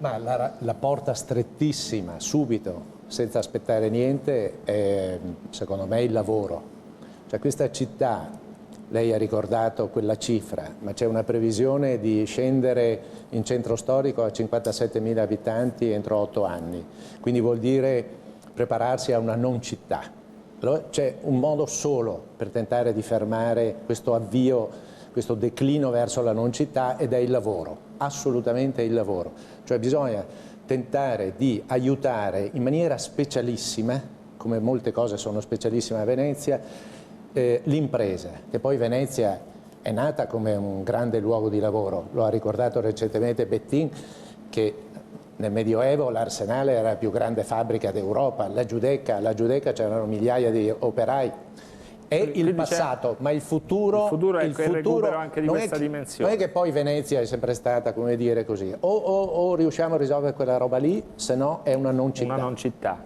Ma la porta strettissima, subito, senza aspettare niente, è secondo me il lavoro. Cioè questa città, lei ha ricordato quella cifra, ma c'è una previsione di scendere in centro storico a 57.000 abitanti entro 8 anni, quindi vuol dire prepararsi a una non città. Allora c'è un modo solo per tentare di fermare questo avvio, questo declino verso la non città, ed è il lavoro, assolutamente il lavoro. Cioè bisogna tentare di aiutare in maniera specialissima, come molte cose sono specialissime a Venezia, l'impresa, che poi Venezia è nata come un grande luogo di lavoro. Lo ha ricordato recentemente Bettin, che nel Medioevo l'Arsenale era la più grande fabbrica d'Europa, la Giudecca c'erano migliaia di operai. È il passato, ma il futuro è il recupero anche di questa dimensione. Non è che poi Venezia è sempre stata, come dire, così. O riusciamo a risolvere quella roba lì, se no è una non città. Una non città.